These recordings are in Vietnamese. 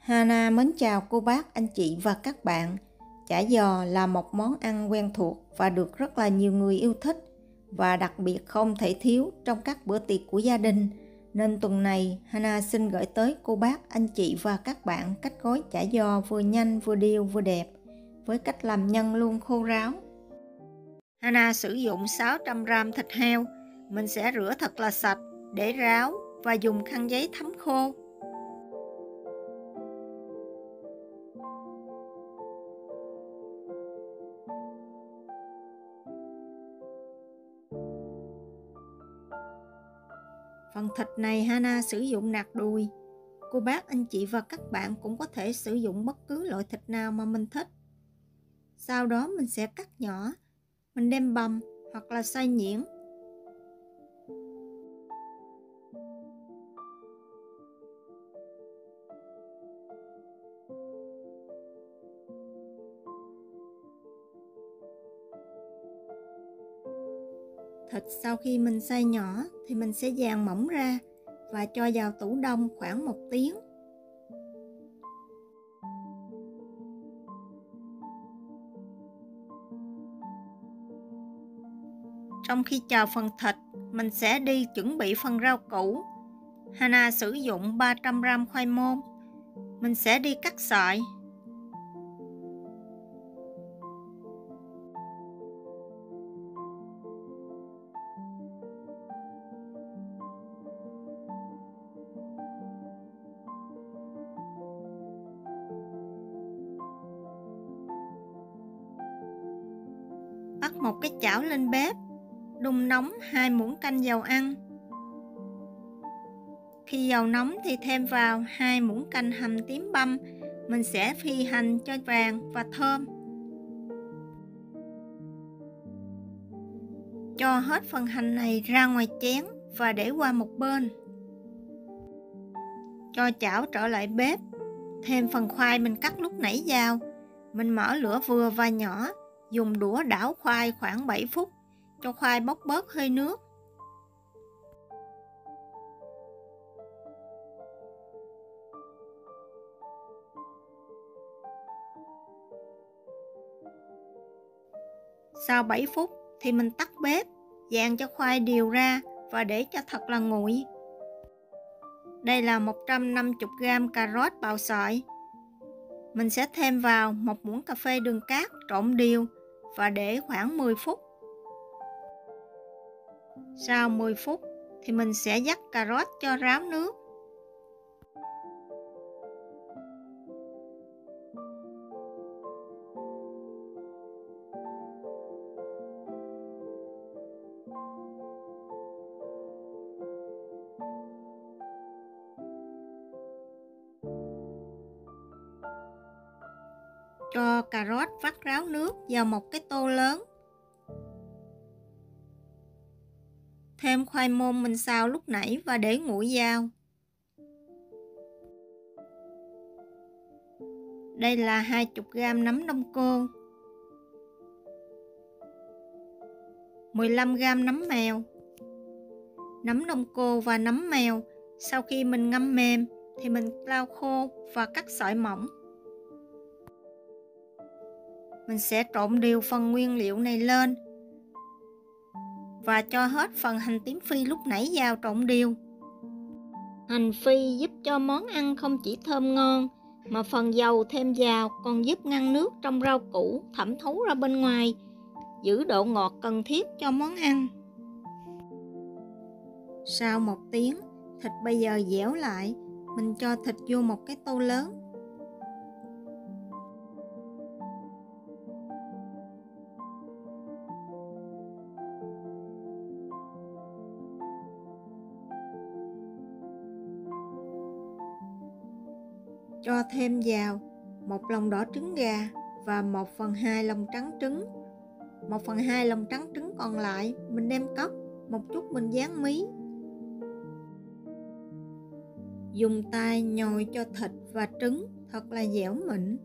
Hana mến chào cô bác, anh chị và các bạn. Chả giò là một món ăn quen thuộc và được rất là nhiều người yêu thích và đặc biệt không thể thiếu trong các bữa tiệc của gia đình. Nên tuần này Hana xin gửi tới cô bác, anh chị và các bạn cách gói chả giò vừa nhanh, vừa đều, vừa đẹp với cách làm nhân luôn khô ráo. Hana sử dụng 600g thịt heo. Mình sẽ rửa thật là sạch để ráo và dùng khăn giấy thấm khô. Phần thịt này Hana sử dụng nạc đùi. Cô bác, anh chị và các bạn cũng có thể sử dụng bất cứ loại thịt nào mà mình thích. Sau đó mình sẽ cắt nhỏ, mình đem bằm hoặc là xay nhuyễn. Thịt sau khi mình xay nhỏ thì mình sẽ dàn mỏng ra và cho vào tủ đông khoảng 1 tiếng. Trong khi chờ phần thịt, mình sẽ đi chuẩn bị phần rau củ. Hana sử dụng 300g khoai môn. Mình sẽ đi cắt sợi. Bắt một cái chảo lên bếp, đun nóng 2 muỗng canh dầu ăn. Khi dầu nóng thì thêm vào 2 muỗng canh hành tím băm. Mình sẽ phi hành cho vàng và thơm. Cho hết phần hành này ra ngoài chén và để qua một bên. Cho chảo trở lại bếp. Thêm phần khoai mình cắt lúc nãy vào. Mình mở lửa vừa và nhỏ. Dùng đũa đảo khoai khoảng 7 phút. Cho khoai bốc bớt hơi nước. Sau 7 phút thì mình tắt bếp, dàn cho khoai đều ra và để cho thật là nguội. Đây là 150g cà rốt bào sợi. Mình sẽ thêm vào 1 muỗng cà phê đường cát trộn đều và để khoảng 10 phút. Sau 10 phút thì mình sẽ vắt cà rốt cho ráo nước. Cho cà rốt vắt ráo nước vào một cái tô lớn. Thêm khoai môn mình xào lúc nãy và để nguội vào. Đây là 20g nấm đông cô, 15g nấm mèo. Nấm đông cô và nấm mèo sau khi mình ngâm mềm thì mình lau khô và cắt sợi mỏng. Mình sẽ trộn đều phần nguyên liệu này lên và cho hết phần hành tím phi lúc nãy vào trộn đều. Hành phi giúp cho món ăn không chỉ thơm ngon mà phần dầu thêm vào còn giúp ngăn nước trong rau củ thẩm thấu ra bên ngoài, giữ độ ngọt cần thiết cho món ăn. Sau 1 tiếng, thịt bây giờ dẻo lại, mình cho thịt vô một cái tô lớn. Cho thêm vào 1 lòng đỏ trứng gà và 1/2 lòng trắng trứng. 1/2 lòng trắng trứng còn lại mình đem cốc, một chút mình dán mí. Dùng tay nhồi cho thịt và trứng thật là dẻo mịn.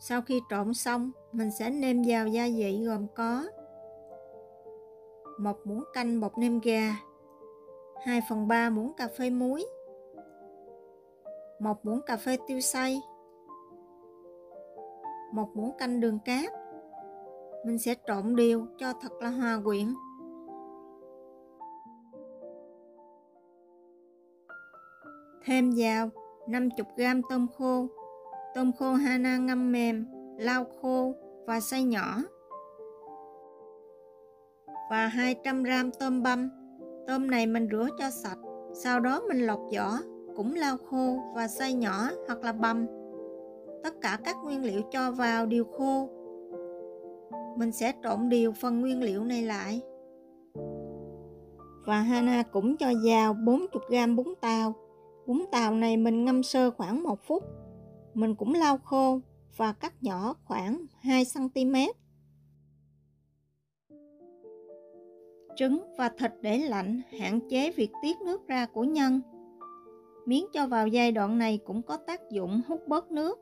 Sau khi trộn xong, mình sẽ nêm vào gia vị gồm có 1 muỗng canh bột nêm gà, 2/3 muỗng cà phê muối, 1 muỗng cà phê tiêu xay, 1 muỗng canh đường cát. Mình sẽ trộn đều cho thật là hòa quyện. Thêm vào 50g tôm khô Hana ngâm mềm, lau khô và xay nhỏ. Và 200g tôm băm. Tôm này mình rửa cho sạch, sau đó mình lọc vỏ, cũng lau khô và xay nhỏ hoặc là băm. Tất cả các nguyên liệu cho vào đều khô. Mình sẽ trộn đều phần nguyên liệu này lại. Và Hana cũng cho vào 40g bún tàu. Bún tàu này mình ngâm sơ khoảng 1 phút. Mình cũng lau khô và cắt nhỏ khoảng 2cm. Trứng và thịt để lạnh hạn chế việc tiết nước ra của nhân. Miến cho vào giai đoạn này cũng có tác dụng hút bớt nước.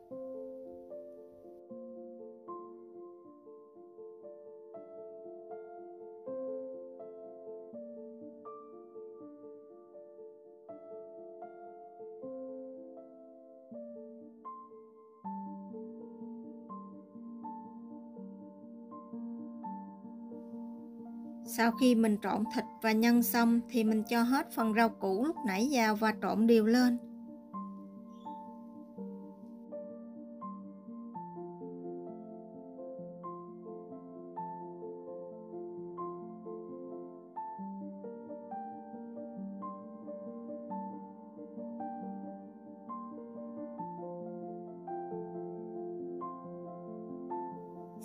Sau khi mình trộn thịt và nhân xong thì mình cho hết phần rau củ lúc nãy vào và trộn đều lên.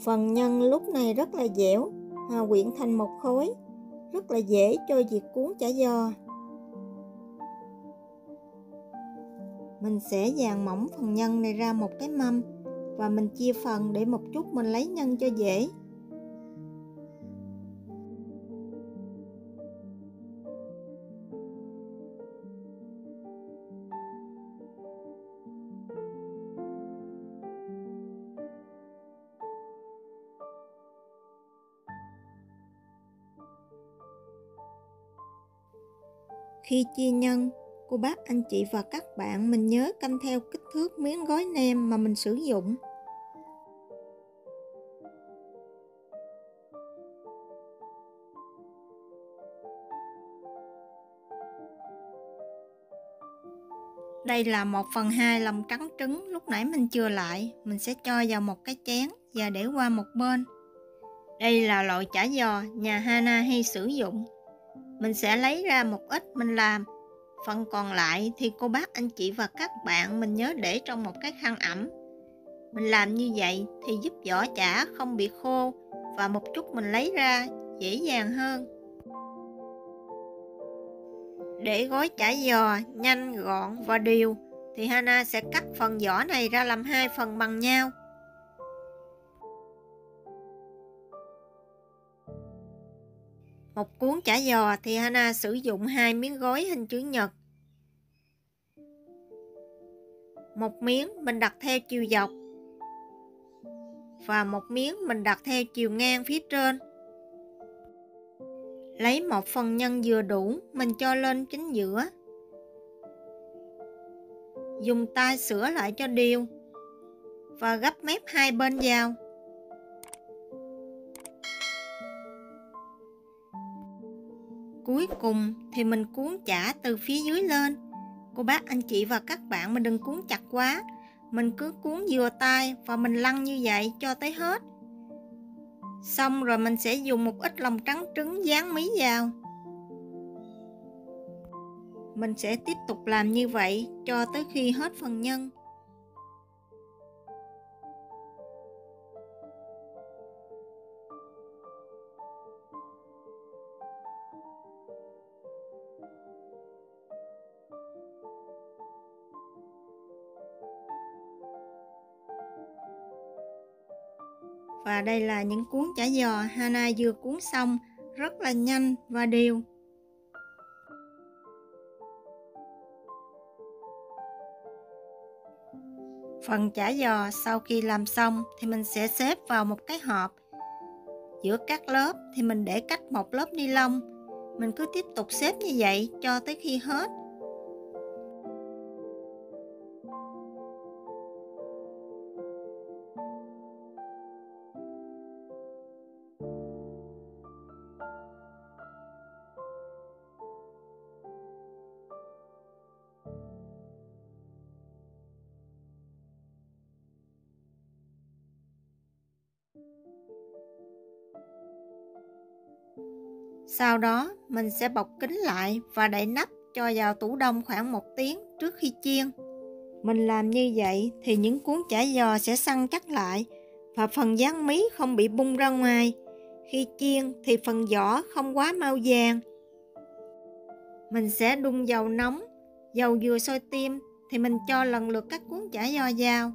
Phần nhân lúc này rất là dẻo, hòa quyện thành một khối, rất là dễ cho việc cuốn chả giò. Mình sẽ dàn mỏng phần nhân này ra một cái mâm và mình chia phần để một chút mình lấy nhân cho dễ. Khi chia nhân, cô bác, anh chị và các bạn mình nhớ canh theo kích thước miếng gói nem mà mình sử dụng. Đây là 1/2 lòng trắng trứng lúc nãy mình chừa lại, mình sẽ cho vào một cái chén và để qua một bên. Đây là loại chả giò nhà Hana hay sử dụng. Mình sẽ lấy ra một ít mình làm, phần còn lại thì cô bác, anh chị và các bạn mình nhớ để trong một cái khăn ẩm. Mình làm như vậy thì giúp vỏ chả không bị khô và một chút mình lấy ra dễ dàng hơn. Để gói chả giò nhanh, gọn và đều thì Hana sẽ cắt phần vỏ này ra làm 2 phần bằng nhau. Một cuốn chả giò thì Hana sử dụng 2 miếng gói hình chữ nhật. Một miếng mình đặt theo chiều dọc và một miếng mình đặt theo chiều ngang phía trên. Lấy một phần nhân vừa đủ mình cho lên chính giữa. Dùng tay sửa lại cho đều và gấp mép hai bên vào. Cuối cùng thì mình cuốn chả từ phía dưới lên. Cô bác, anh chị và các bạn mình đừng cuốn chặt quá. Mình cứ cuốn vừa tay và mình lăn như vậy cho tới hết. Xong rồi mình sẽ dùng một ít lòng trắng trứng dán mí vào. Mình sẽ tiếp tục làm như vậy cho tới khi hết phần nhân. Và đây là những cuốn chả giò Hana vừa cuốn xong, rất là nhanh và đều. Phần chả giò sau khi làm xong thì mình sẽ xếp vào một cái hộp. Giữa các lớp thì mình để cách một lớp ni lông. Mình cứ tiếp tục xếp như vậy cho tới khi hết. Sau đó mình sẽ bọc kín lại và đậy nắp cho vào tủ đông khoảng 1 tiếng trước khi chiên. Mình làm như vậy thì những cuốn chả giò sẽ săn chắc lại và phần dán mí không bị bung ra ngoài. Khi chiên thì phần vỏ không quá mau vàng. Mình sẽ đun dầu nóng, dầu vừa sôi tim thì mình cho lần lượt các cuốn chả giò vào.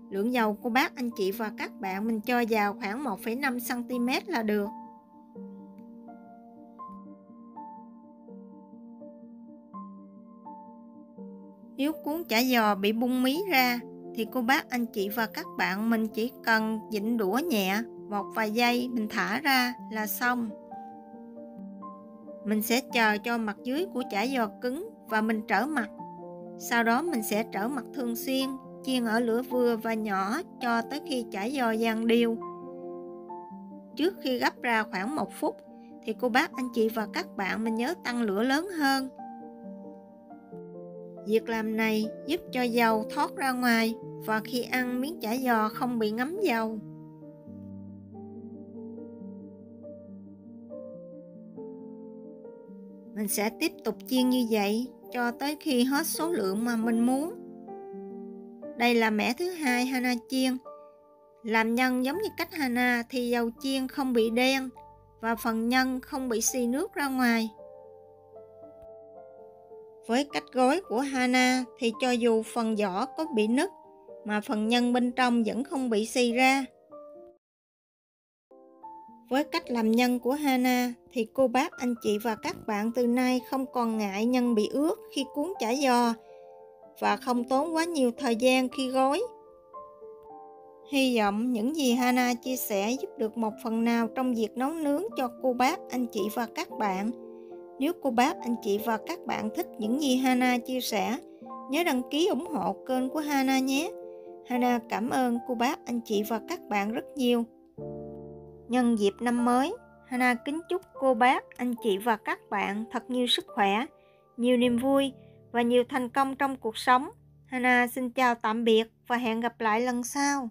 Lượng dầu của bác, anh chị và các bạn mình cho vào khoảng 1,5 cm là được. Nếu cuốn chả giò bị bung mí ra thì cô bác, anh chị và các bạn mình chỉ cần vịn đũa nhẹ một vài giây mình thả ra là xong. Mình sẽ chờ cho mặt dưới của chả giò cứng và mình trở mặt. Sau đó mình sẽ trở mặt thường xuyên, chiên ở lửa vừa và nhỏ cho tới khi chả giò vàng đều. Trước khi gấp ra khoảng 1 phút thì cô bác, anh chị và các bạn mình nhớ tăng lửa lớn hơn. Việc làm này giúp cho dầu thoát ra ngoài và khi ăn miếng chả giò không bị ngấm dầu. Mình sẽ tiếp tục chiên như vậy cho tới khi hết số lượng mà mình muốn. Đây là mẻ thứ hai Hana chiên. Làm nhân giống như cách Hana thì dầu chiên không bị đen và phần nhân không bị xì nước ra ngoài. Với cách gói của Hana thì cho dù phần vỏ có bị nứt mà phần nhân bên trong vẫn không bị xì ra. Với cách làm nhân của Hana thì cô bác, anh chị và các bạn từ nay không còn ngại nhân bị ướt khi cuốn chả giò và không tốn quá nhiều thời gian khi gói. Hy vọng những gì Hana chia sẻ giúp được một phần nào trong việc nấu nướng cho cô bác, anh chị và các bạn. Nếu cô bác, anh chị và các bạn thích những gì Hana chia sẻ, nhớ đăng ký ủng hộ kênh của Hana nhé. Hana cảm ơn cô bác, anh chị và các bạn rất nhiều. Nhân dịp năm mới, Hana kính chúc cô bác, anh chị và các bạn thật nhiều sức khỏe, nhiều niềm vui và nhiều thành công trong cuộc sống. Hana xin chào tạm biệt và hẹn gặp lại lần sau.